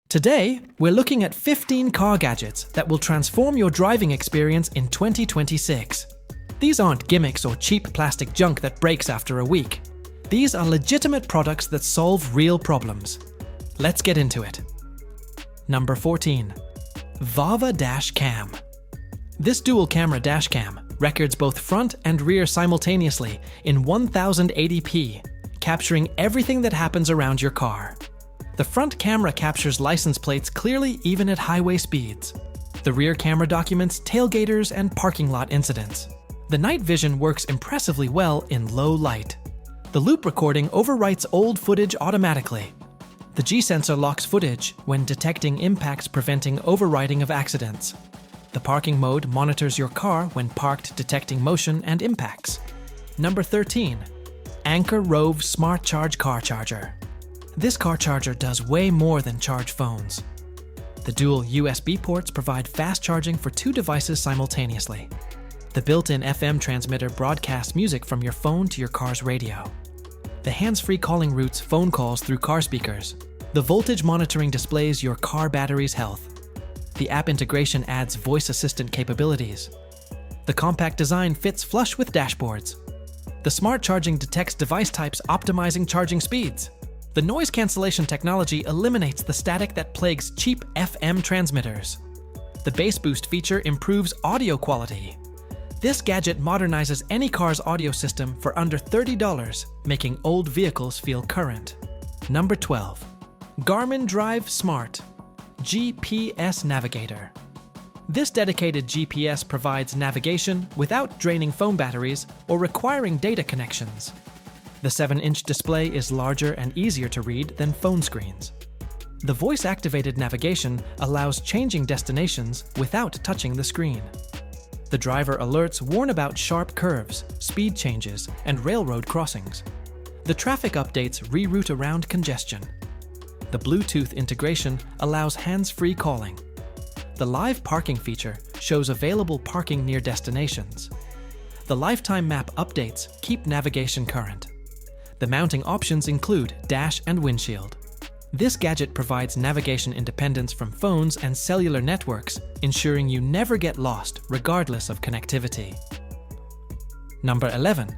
Today, we're looking at 15 car gadgets that will transform your driving experience in 2026. These aren't gimmicks or cheap plastic junk that breaks after a week. These are legitimate products that solve real problems. Let's get into it. Number 14. VAVA Dash Cam. This dual-camera dash cam records both front and rear simultaneously in 1080p, capturing everything that happens around your car. The front camera captures license plates clearly even at highway speeds. The rear camera documents tailgaters and parking lot incidents. The night vision works impressively well in low light. The loop recording overwrites old footage automatically. The G-sensor locks footage when detecting impacts, preventing overwriting of accidents. The parking mode monitors your car when parked, detecting motion and impacts. Number 13. Anker Roav SmartCharge car charger. This car charger does way more than charge phones. The dual USB ports provide fast charging for 2 devices simultaneously. The built-in FM transmitter broadcasts music from your phone to your car's radio. The hands-free calling routes phone calls through car speakers. The voltage monitoring displays your car battery's health. The app integration adds voice assistant capabilities. The compact design fits flush with dashboards. The smart charging detects device types, optimizing charging speeds. The noise cancellation technology eliminates the static that plagues cheap FM transmitters. The bass boost feature improves audio quality. This gadget modernizes any car's audio system for under $30, making old vehicles feel current. Number 12. Garmin DriveSmart GPS Navigator. This dedicated GPS provides navigation without draining phone batteries or requiring data connections. The 7-inch display is larger and easier to read than phone screens. The voice-activated navigation allows changing destinations without touching the screen. The driver alerts warn about sharp curves, speed changes, and railroad crossings. The traffic updates reroute around congestion. The Bluetooth integration allows hands-free calling. The live parking feature shows available parking near destinations. The lifetime map updates keep navigation current. The mounting options include dash and windshield. This gadget provides navigation independence from phones and cellular networks, ensuring you never get lost regardless of connectivity. Number 11.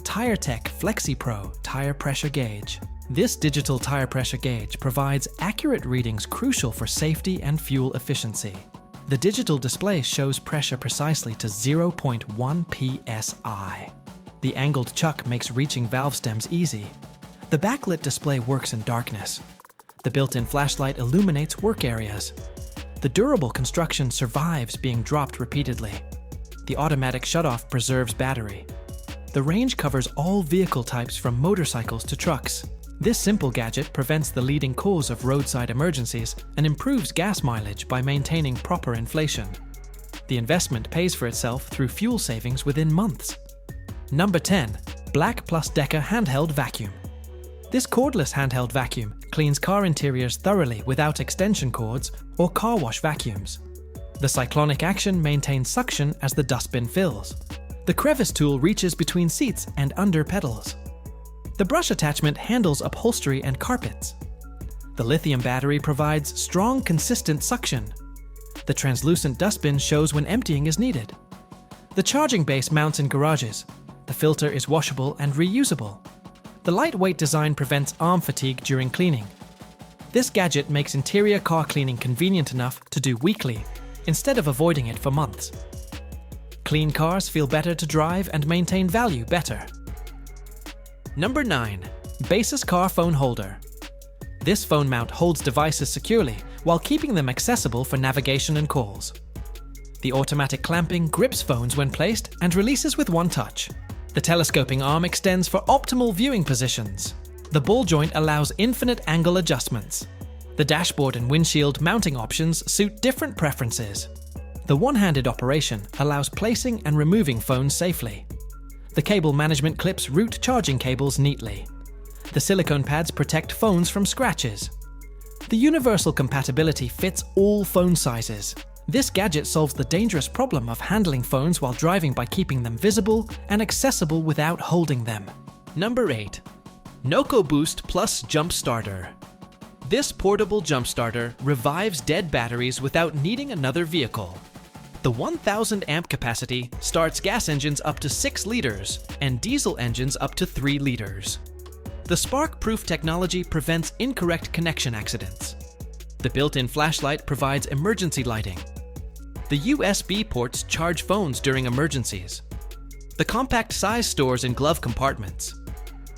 TireTek Flexi-Pro Tire Pressure Gauge. This digital tire pressure gauge provides accurate readings crucial for safety and fuel efficiency. The digital display shows pressure precisely to 0.1 psi. The angled chuck makes reaching valve stems easy. The backlit display works in darkness. The built-in flashlight illuminates work areas. The durable construction survives being dropped repeatedly. The automatic shutoff preserves battery. The range covers all vehicle types from motorcycles to trucks. This simple gadget prevents the leading cause of roadside emergencies and improves gas mileage by maintaining proper inflation. The investment pays for itself through fuel savings within months. Number 10. BLACK+DECKER Handheld Vacuum. This cordless handheld vacuum cleans car interiors thoroughly without extension cords or car wash vacuums. The cyclonic action maintains suction as the dustbin fills. The crevice tool reaches between seats and under pedals. The brush attachment handles upholstery and carpets. The lithium battery provides strong, consistent suction. The translucent dustbin shows when emptying is needed. The charging base mounts in garages. The filter is washable and reusable. The lightweight design prevents arm fatigue during cleaning. This gadget makes interior car cleaning convenient enough to do weekly, instead of avoiding it for months. Clean cars feel better to drive and maintain value better. Number 9. Baseus Car Phone Holder. This phone mount holds devices securely while keeping them accessible for navigation and calls. The automatic clamping grips phones when placed and releases with one touch. The telescoping arm extends for optimal viewing positions. The ball joint allows infinite angle adjustments. The dashboard and windshield mounting options suit different preferences. The one-handed operation allows placing and removing phones safely. The cable management clips route charging cables neatly. The silicone pads protect phones from scratches. The universal compatibility fits all phone sizes. This gadget solves the dangerous problem of handling phones while driving by keeping them visible and accessible without holding them. Number 8. NOCO Boost Plus Jump Starter. This portable jump starter revives dead batteries without needing another vehicle. The 1000 amp capacity starts gas engines up to 6 liters and diesel engines up to 3 liters. The spark-proof technology prevents incorrect connection accidents. The built-in flashlight provides emergency lighting. The USB ports charge phones during emergencies. The compact size stores in glove compartments.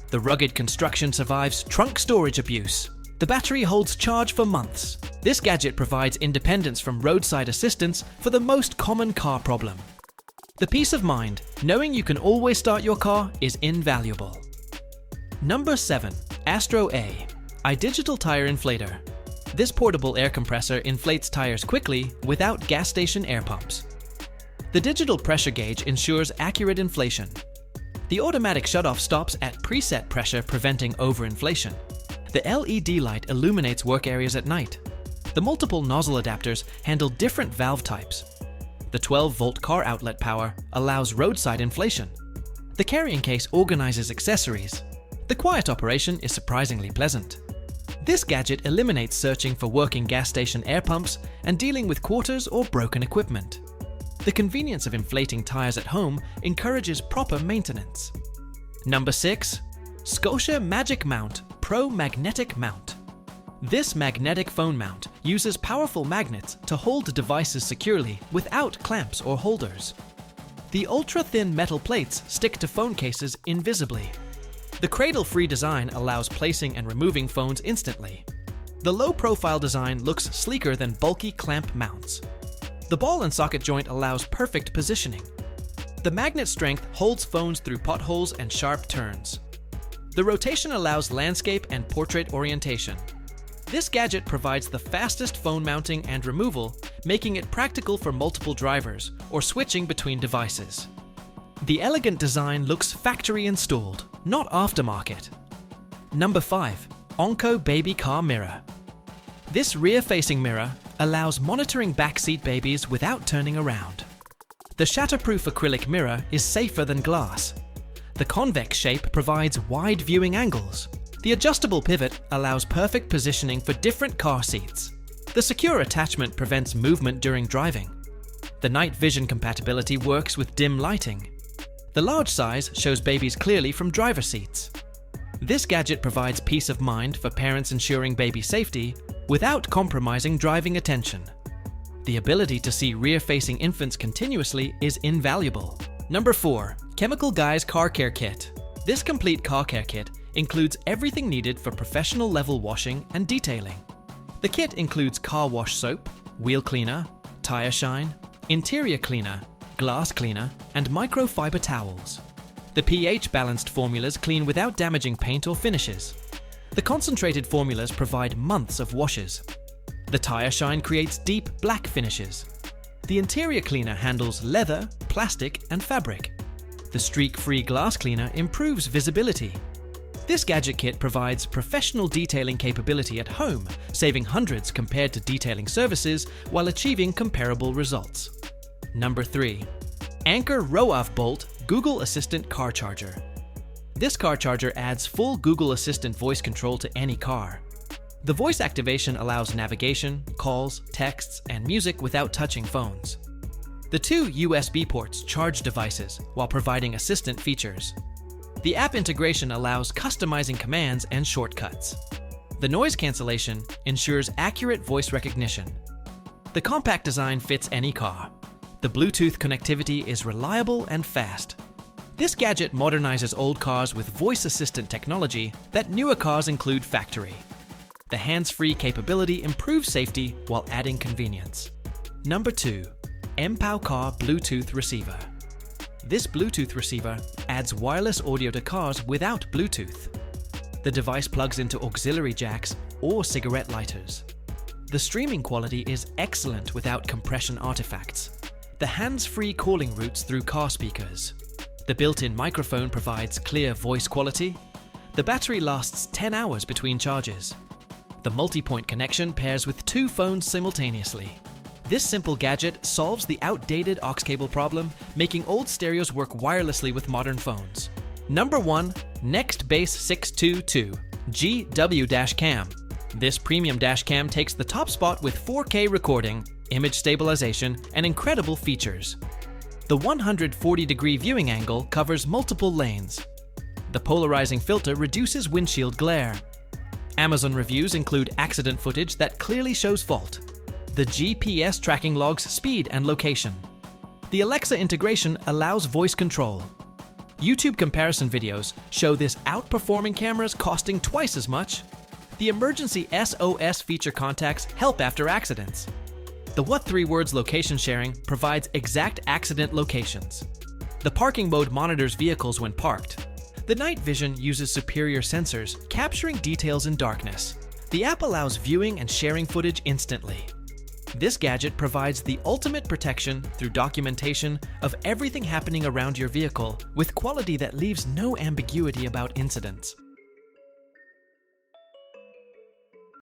The rugged construction survives trunk storage abuse. The battery holds charge for months. This gadget provides independence from roadside assistance for the most common car problem. The peace of mind, knowing you can always start your car, is invaluable. Number 7. AstroAI, a digital tire inflator. This portable air compressor inflates tires quickly without gas station air pumps. The digital pressure gauge ensures accurate inflation. The automatic shutoff stops at preset pressure, preventing overinflation. The LED light illuminates work areas at night. The multiple nozzle adapters handle different valve types. The 12-volt car outlet power allows roadside inflation. The carrying case organizes accessories. The quiet operation is surprisingly pleasant. This gadget eliminates searching for working gas station air pumps and dealing with quarters or broken equipment. The convenience of inflating tires at home encourages proper maintenance. Number 6. Scosche MagicMount Pro Magnetic Mount. This magnetic phone mount uses powerful magnets to hold devices securely without clamps or holders. The ultra-thin metal plates stick to phone cases invisibly. The cradle-free design allows placing and removing phones instantly. The low-profile design looks sleeker than bulky clamp mounts. The ball and socket joint allows perfect positioning. The magnet strength holds phones through potholes and sharp turns. The rotation allows landscape and portrait orientation. This gadget provides the fastest phone mounting and removal, making it practical for multiple drivers or switching between devices. The elegant design looks factory installed, not aftermarket. Number 5. Onco Baby Car Mirror. This rear-facing mirror allows monitoring backseat babies without turning around. The shatterproof acrylic mirror is safer than glass. The convex shape provides wide viewing angles. The adjustable pivot allows perfect positioning for different car seats. The secure attachment prevents movement during driving. The night vision compatibility works with dim lighting. The large size shows babies clearly from driver seats. This gadget provides peace of mind for parents, ensuring baby safety without compromising driving attention. The ability to see rear-facing infants continuously is invaluable. Number 4. Chemical Guys Car Care Kit. This complete car care kit includes everything needed for professional level washing and detailing. The kit includes car wash soap, wheel cleaner, tire shine, interior cleaner, glass cleaner, and microfiber towels. The pH-balanced formulas clean without damaging paint or finishes. The concentrated formulas provide months of washes. The tire shine creates deep black finishes. The interior cleaner handles leather, plastic, and fabric. The streak-free glass cleaner improves visibility. This gadget kit provides professional detailing capability at home, saving hundreds compared to detailing services while achieving comparable results. Number 3. Anker Roav Bolt Google Assistant Car Charger. This car charger adds full Google Assistant voice control to any car. The voice activation allows navigation, calls, texts, and music without touching phones. The 2 USB ports charge devices while providing assistant features. The app integration allows customizing commands and shortcuts. The noise cancellation ensures accurate voice recognition. The compact design fits any car. The Bluetooth connectivity is reliable and fast. This gadget modernizes old cars with voice assistant technology that newer cars include factory. The hands-free capability improves safety while adding convenience. Number 2. Mpow Car Bluetooth Receiver. This Bluetooth receiver adds wireless audio to cars without Bluetooth. The device plugs into auxiliary jacks or cigarette lighters. The streaming quality is excellent without compression artifacts. The hands-free calling routes through car speakers. The built-in microphone provides clear voice quality. The battery lasts 10 hours between charges. The multi-point connection pairs with 2 phones simultaneously. This simple gadget solves the outdated aux cable problem, making old stereos work wirelessly with modern phones. Number 1. Nextbase 622 GW-Cam. This premium dashcam takes the top spot with 4K recording, image stabilization, and incredible features. The 140-degree viewing angle covers multiple lanes. The polarizing filter reduces windshield glare. Amazon reviews include accident footage that clearly shows fault. The GPS tracking logs speed and location. The Alexa integration allows voice control. YouTube comparison videos show this outperforming cameras costing twice as much. The emergency SOS feature contacts help after accidents. The What 3 Words location sharing provides exact accident locations. The parking mode monitors vehicles when parked. The night vision uses superior sensors, capturing details in darkness. The app allows viewing and sharing footage instantly. This gadget provides the ultimate protection through documentation of everything happening around your vehicle with quality that leaves no ambiguity about incidents.